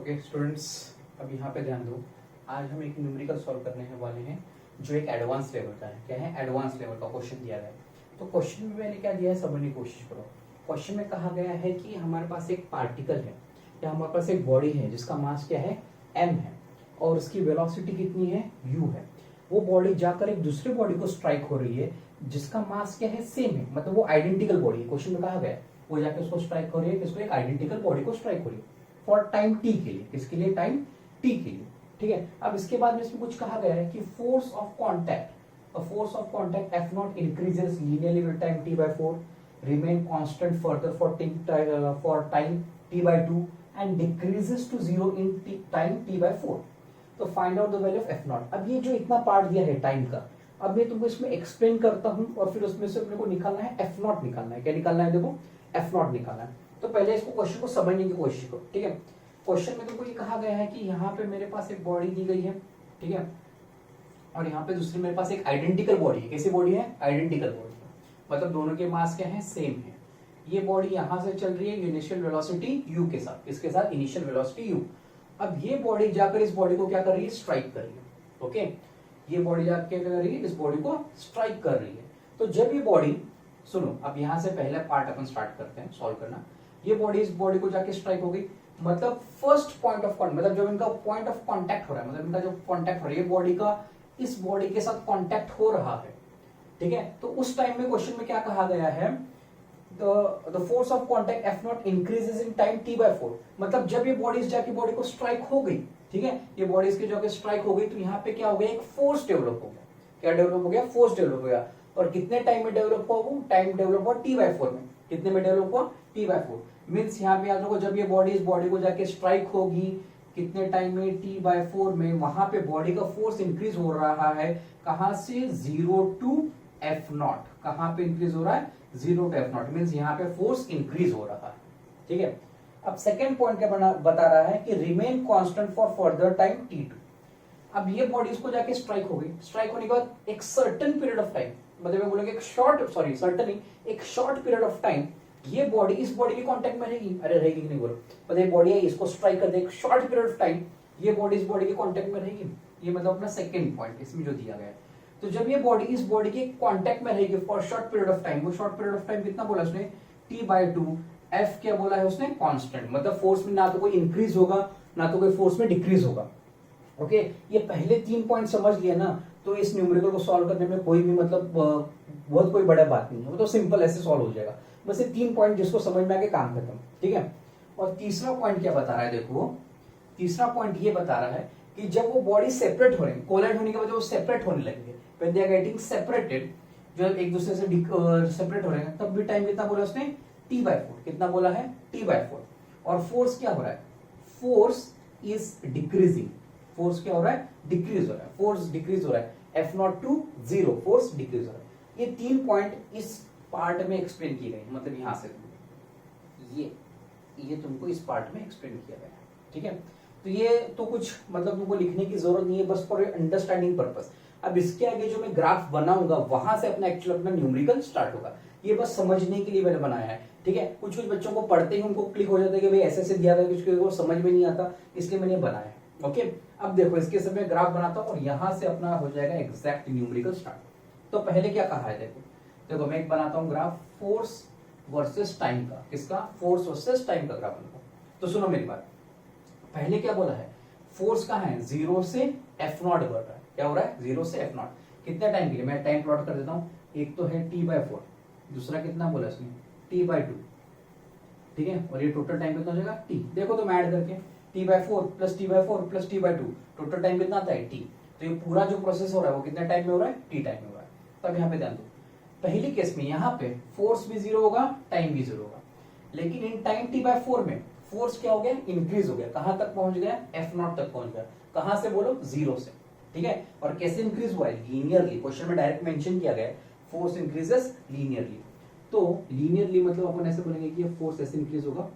Okay students, अब यहाँ पे ध्यान दो। आज हम एक न्यूमेरिकल सॉल्व करने वाले हैं जो एक एडवांस लेवल का है। क्या है? एडवांस लेवल का क्वेश्चन दिया गया है। तो क्वेश्चन में मैंने क्या दिया है, समझने की कोशिश करो। क्वेश्चन में कहा गया है कि हमारे पास एक पार्टिकल है या हमारे पास एक बॉडी है जिसका मास क्या है, m है, और उसकी वेलोसिटी कितनी है, u है। वो बॉडी जाकर एक दूसरे बॉडी को स्ट्राइक हो रही है जिसका मास क्या है, सेम है, मतलब वो आइडेंटिकल बॉडी है। क्वेश्चन में कहा गया है वो जाके उसको स्ट्राइक हो रही है, किसको? एक आइडेंटिकल बॉडी को स्ट्राइक हो रही है फॉर टाइम t के लिए। किसके लिए? टाइम t के लिए। ठीक है। अब इसके बाद में इसमें कुछ कहा गया है कि force of contact F not increases linearly with time t by 4, remain constant further for time t by 2 and decreases to 0 in time t by 4. तो find out the value of F not. अब ये जो इतना part दिया है time का, अब मैं तुमको इसमें एक्सप्लेन करता हूँ और फिर उसमें से अपने को निकालना है F नॉट निकालना है। क्या निकालना है? देखो, F नॉट निकालना है। तो पहले इसको क्वेश्चन को समझने की कोशिश करो। ठीक है। क्वेश्चन में तुमको ये कहा गया है कि यहाँ पे मेरे पास एक बॉडी दी गई है, ठीक है, और यहाँ पे दूसरी मेरे पास एक आइडेंटिकल बॉडी है। कैसी बॉडी है? आइडेंटिकल बॉडी है, मतलब दोनों के मास क्या है, सेम है। ये बॉडी यहाँ से चल रही है इनिशियल वेलोसिटी u के साथ। इसके साथ इनिशियल वेलोसिटी u। अब ये बॉडी जाकर इस बॉडी को क्या कर रही है, स्ट्राइक कर रही है। ओके, ये बॉडी जाकर क्या कर रही है, इस बॉडी को स्ट्राइक कर रही है। तो जब ये बॉडी, सुनो, अब यहाँ से पहला पार्ट अपन स्टार्ट करते हैं सॉल्व करना। ये बॉडी इस बॉडी को जाके स्ट्राइक हो गई, मतलब फर्स्ट पॉइंट ऑफ कॉन्टेक्ट, मतलब जब इनका पॉइंट ऑफ कॉन्टेक्ट हो रहा है, मतलब इनका जो कॉन्टेक्ट हो रहा है, ये बॉडी का इस बॉडी के साथ कॉन्टेक्ट हो रहा है। ठीक है। तो उस टाइम में क्वेश्चन में क्या कहा गया है, the force of contact F not increases in time t by 4, मतलब जब ये बॉडी जाके बॉडी को स्ट्राइक हो गई, ठीक है, ये बॉडी इसके जाके स्ट्राइक हो गई, तो यहाँ पे क्या हो गया, एक फोर्स डेवलप हो गया। क्या डेवलप हो गया? फोर्स डेवलप हो गया। और कितने टाइम में डेवलप हुआ? वो टाइम डेवलप हुआ t by 4 में। कितने में डेवलप हुआ? t by 4। मीन्स यहाँ पे याद रखो, जब ये बॉडी इस बॉडी को जाके स्ट्राइक होगी कितने टाइम में, t by 4 में, वहां पे बॉडी का फोर्स इंक्रीज हो रहा है। कहां से? 0 टू F नॉट। कहां पे इंक्रीज हो रहा है? 0 टू F नॉट। मीन्स यहाँ पे फोर्स इंक्रीज हो रहा है। ठीक है। अब सेकेंड पॉइंट क्या बता रहा है कि remain constant for further time t2। अब ये बॉडी इसको जाके स्ट्राइक हो गई। स्ट्राइक होने के बाद एक सर्टेन पीरियड ऑफ टाइम, मतलब बोलेंगे एक शॉर्ट पीरियड ऑफ टाइम ये बॉडी इस बॉडी के कांटेक्ट में रहेगी। अरे रहेगी नहीं बोलो, मतलब ये बॉडी है, इसको स्ट्राइक कर दे, एक शॉर्ट पीरियड ऑफ टाइम ये बॉडी इस बॉडी के कांटेक्ट में रहेगी। ये मतलब अपना सेकंड पॉइंट इसमें जो दिया गया है। तो जब ये बॉडी इस बॉडी के कांटेक्ट में रहेगी for short period of time, वो शॉर्ट पीरियड ऑफ टाइम कितना बोला उसने? t by 2। F क्या बोला है उसने? कांस्टेंट, मतलब फोर्स में ना तो कोई इंक्रीज होगा ना तो कोई फोर्स में डिक्रीज होगा। ओके, ये पहले 3 पॉइंट समझ लिया ना, तो इस न्यूमेरिकल को सॉल्व करने में कोई भी मतलब बहुत कोई बड़ा बात नहीं है, वो तो सिंपल ऐसे सॉल्व हो जाएगा। बस ये 3 पॉइंट जिसको समझ में आके काम खत्म। ठीक है। और तीसरा पॉइंट क्या बता रहा है, देखो, तीसरा पॉइंट ये बता रहा है कि जब वो बॉडी सेपरेट हो रही है, कोलाइड होने के बाद वो सेपरेट होने लगेंगे, when they are getting separated, जो एक दूसरे से सेपरेट हो रहे हैं, तब भी टाइम कितना बोला उसने? t by 4। कितना बोला है? t by 4। और फोर्स क्या हो रहा है? Force is decreasing. फोर्स क्या हो रहा है? डिक्रीज हो रहा है। फोर्स डिक्रीज हो रहा है, F not to 0, force decrease हो रहा है। ये 3 पॉइंट इस पार्ट में एक्सप्लेन किए गए, मतलब यहां से ये तुमको इस पार्ट में एक्सप्लेन किया गया है। ठीक है। तो ये तो कुछ मतलब तुमको लिखने की जरूरत नहीं है, बस फॉर अंडरस्टैंडिंग पर्पस। अब इसके आगे जो मैं ग्राफ बनाऊंगा वहां से अपना न्यूमेरिकल स्टार्ट होगा। ये बस समझने के लिए मैंने बनाया है। ठीक है। कुछ बच्चों को पढ़ते ही उनको क्लिक हो जाता है कि भाई ऐसे दिया गया, कुछ को समझ में नहीं आता, इसलिए मैंने बनाया है। ओके, अब देखो इसके समय ग्राफ बनाता हूं और यहां से अपना हो जाएगा एग्जैक्ट न्यूमेरिकल स्टार्ट। तो पहले क्या कहा है, देखो मैं एक बनाता हूं ग्राफ फोर्स वर्सेस टाइम का। किसका? फोर्स वर्सेस टाइम का ग्राफ बनाता हूं। तो सुनो मेरी बात, पहले क्या बोला है? फोर्स कहां है? 0 से F नॉट बढ़ रहा है। क्या हो रहा है? 0 से F नॉट। कितने टाइम के लिए? मैं टाइम प्लॉट कर देता हूं। एक तो है t by 4, दूसरा कितना बोला इसने? t by 2। ठीक है। और ये टोटल टाइम कितना हो जाएगा? t। देखो तो मैं ऐड करके t by 4 plus t by 4 plus t by 2, total time कितना आता है? t। तो ये पूरा जो प्रोसेस हो रहा है वो कितने टाइम में हो रहा है? t टाइम में हो रहा है। तब यहाँ पे ध्यान दो, पहली केस में यहाँ पे फोर्स भी 0 होगा, टाइम भी 0 होगा, लेकिन इन टाइम t by 4 में फोर्स क्या हो गया? इंक्रीज हो गया। कहां तक पहुंच गया? F नॉट तक पहुंच गया। कहां से बोलो? 0 से। ठीक है। और कैसे इंक्रीज हुआ है? लीनियरली। क्वेश्चन में डायरेक्ट मेंशन किया गया है, फोर्स इंक्रीजेस लीनियरली। तो लीनियरली मतलब अपन ऐसे बोलेंगे कि ये फोर्स ऐसे इंक्रीज होगा।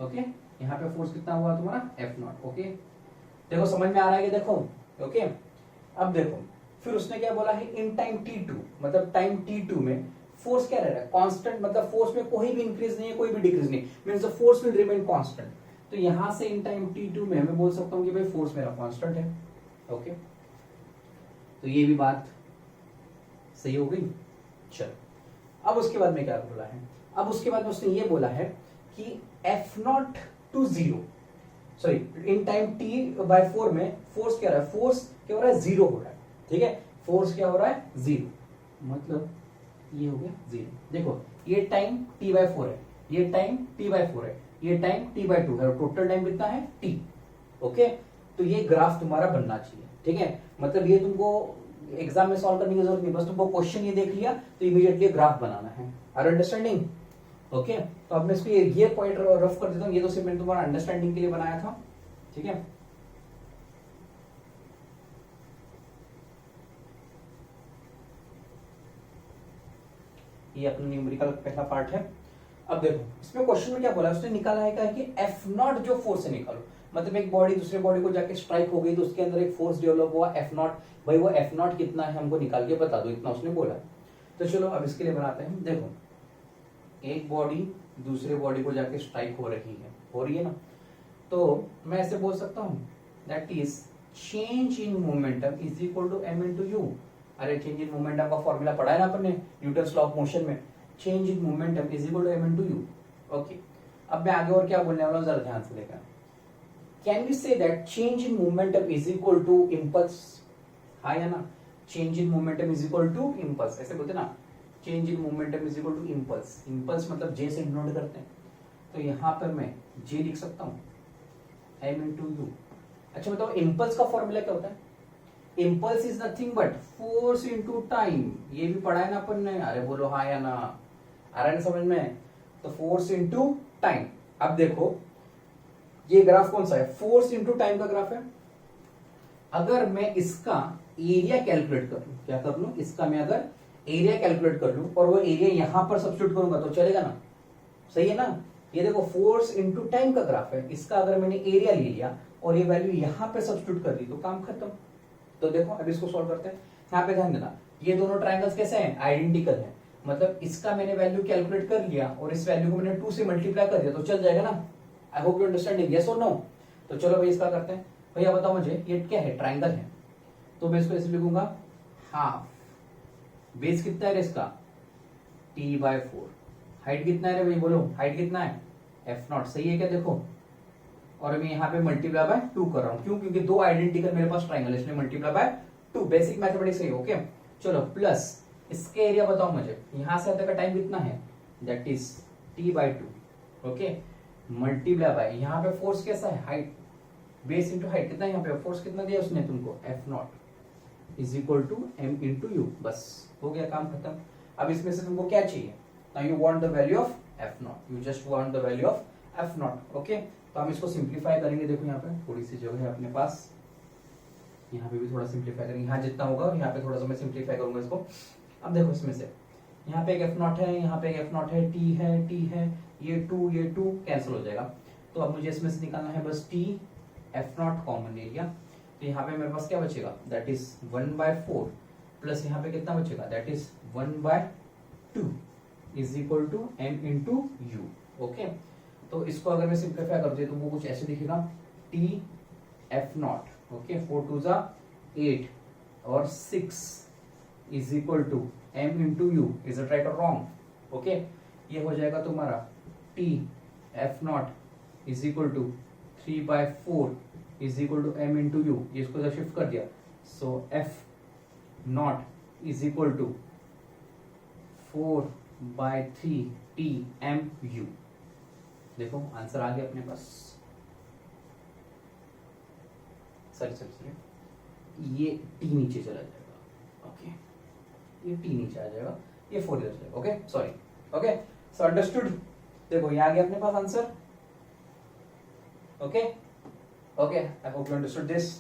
ओके, यहाँ पे फोर्स कितना हुआ तुम्हारा? F not. ओके, देखो समझ में आ रहा है कि देखो। ओके, अब देखो फिर उसने क्या बोला है? इन टाइम t2, मतलब टाइम t2 में फोर्स क्या रह रहा है? कांस्टेंट, मतलब फोर्स में कोई भी इंक्रीज नहीं है, कोई भी डिक्रीज नहीं, means the force will remain constant. तो यहां से इन टाइम t2 में मैं बोल सकता हूं कि भाई फोर्स मेरा कांस्टेंट है। ओके, तो ये भी बात सही हो गई। चल, अब उसके बाद में क्या बोला है, अब उसके बाद उसने ये बोला है कि f0 to 0, sorry in time t/4 में फोर्स क्या हो रहा है, फोर्स क्या हो रहा है, 0 हो रहा है। ठीक है, फोर्स क्या हो रहा है, 0, मतलब ये हो गया 0। देखो ये टाइम t/4 है, ये टाइम t/4 है, ये टाइम t/2 है, और टोटल टाइम कितना है t। ओके, तो ये ग्राफ तुम्हारा बनना चाहिए। ठीक है, मतलब ये तुमको एग्जाम में सॉल्व करने की जरूरत नहीं, बस तुमको क्वेश्चन ये देख लिया तो इमीडिएटली ग्राफ बनाना है। Are understanding? ओके, तो अब मैं इसको ये पॉइंट रफ कर देता हूँ, ये तो सिर्फ मैंने तुम्हारा अंडरस्टैंडिंग के लिए बनाया था। ठीक है, ये अपना न्यूमेरिकल पहला पार्ट है। अब देखो इसमें क्वेश्चन में क्या बोला, उसने निकाला है कि F0 जो फोर्स है निकालो, मतलब एक बॉडी दूसरे बॉडी को जाके स्ट्राइक हो गई तो उसके अंदर एक फोर्स डेवलप हुआ F0, भाई वो F0 कितना है हमको निकाल के बता दो, इतना उसने बोला। तो चलो अब इसके लिए बनाते हैं। देखो एक बॉडी दूसरे बॉडी को जाके स्ट्राइक हो रही है ना, तो मैं ऐसे बोल सकता हूँ that is change in momentum is equal to m into u. अरे चेंज इन मोमेंटम का फॉर्मूला पढ़ा है ना अपन ने न्यूटन्स लॉ ऑफ मोशन में, change in momentum is equal to m into u. Okay, अब मैं आगे और क्या बोलने वाला हूँ जरा ध्यान से देखना। Can we say that change in momentum is equal to impulse? हाँ या ना, change in momentum is equal to impulse, ऐसे बोलते ना, change in momentum is equal to impulse. Impulse मतलब जे से डिनोट करते हैं, तो यहाँ पर मैं जे लिख सकता हूँ m इंटू यू। अच्छा बताओ इम्पल्स का फॉर्मूला क्या होता है? Impulse is nothing but force into time, ये भी पढ़ा है ना अपन ने, अरे बोलो हाँ या ना, आ रहा है ना समझ में? तो फोर्स इंटू टाइम। अब देखो ये ग्राफ कौन सा है, फोर्स इंटू टाइम का ग्राफ है। अगर मैं इसका एरिया कैलकुलेट कर लूं, क्या कर लूं, इसका मैं अगर एरिया कैलकुलेट कर लूं और वो एरिया यहां पर सब्स्टिट्यूट करूंगा तो चलेगा ना? सही है ना? ये देखो फोर्स इंटू टाइम का ग्राफ है, इसका अगर मैंने एरिया ले लिया और ये वैल्यू यहां पर सब्स्टिट्यूट कर दी तो काम खत्म। तो देखो अब इसको सॉल्व करते हैं। यहाँ पे ध्यान देना, ये दोनों ट्रायंगल्स कैसे हैं, आइडेंटिकल हैं, मतलब इसका मैंने वैल्यू कैलकुलेट कर लिया और इस वैल्यू को मैंने 2 से मल्टीप्लाई कर दिया तो चल जाएगा ना? आई होप यू अंडरस्टैंडिंग, यस और नो? तो चलो भाई इसका करते हैं। भैया बताओ मुझे ये क्या है, ट्रायंगल है, तो मैं इसको ऐसे लिखूंगा हाफ, बेस कितना है इसका t/4, हाइट कितना है भाई, बोलो हाइट कितना है f0, सही है क्या? देखो, और मैं यहाँ पे मल्टीप्लाई बाय 2 कर रहा हूँ, क्यों? क्योंकि दो आइडेंटिकल मेरे पास ट्रायंगल है, इसलिए मल्टीप्लाई बाय 2, बेसिक मैथमेटिक्स है। ओके चलो, प्लस इसके एरिया बताओ मुझे, यहां से आने का टाइम कितना है, that is t/2। Okay, multiply by यहाँ पे फोर्स कैसा है, हाइट, बेस इंटू हाइट कितना है, यहाँ पे फोर्स कितना दिया उसने तुमको, F0 is equal to m into u. बस हो गया काम खत्म। अब इसमें से तुमको क्या चाहिए, now you want the value of F0, you just want the value of F0। Okay, तो हम इसको सिंप्लीफाई करेंगे। देखो यहाँ पे थोड़ी सी जगह है अपने पास, यहाँ पे भी थोड़ा सिंप्लीफाई करेंगे, यहाँ जितना होगा और यहाँ पे थोड़ा सा मैं सिंप्लीफाई करूंगा इसको। अब देखो इसमें से यहाँ पे एक F0 है, यहाँ पे एक F0 है, t है, ये 2 कैंसिल हो जाएगा। तो अब मुझे इसमें से निकालना है बस t, F0 कॉमन ले लिया, तो यहाँ पे मेरे पास क्या बचेगा, दैट इज 1/4 प्लस यहाँ पे कितना बचेगा, that is 1/2 is equal to m into u. Okay, तो इसको अगर मैं सिंप्लीफाई कर दूं तो वो कुछ ऐसे दिखेगा, t F0, ओके 4 2 जा 8 और 6 is equal to m into u. Is it right और रॉन्ग? ओके, ये हो जाएगा तुम्हारा t F0 is equal to 3/4 is equal to m into u. इसको जब शिफ्ट कर दिया, so F0 is equal to 4/3 t m u। देखो आंसर आ गया अपने पास। सॉरी ये t नीचे चला जाएगा। ओके, ये t नीचे आ जाएगा, ये 4 इधर जाएगा। Okay sorry, okay so understood. देखो ये आ गया अपने पास answer. Okay okay, I hope you understood this.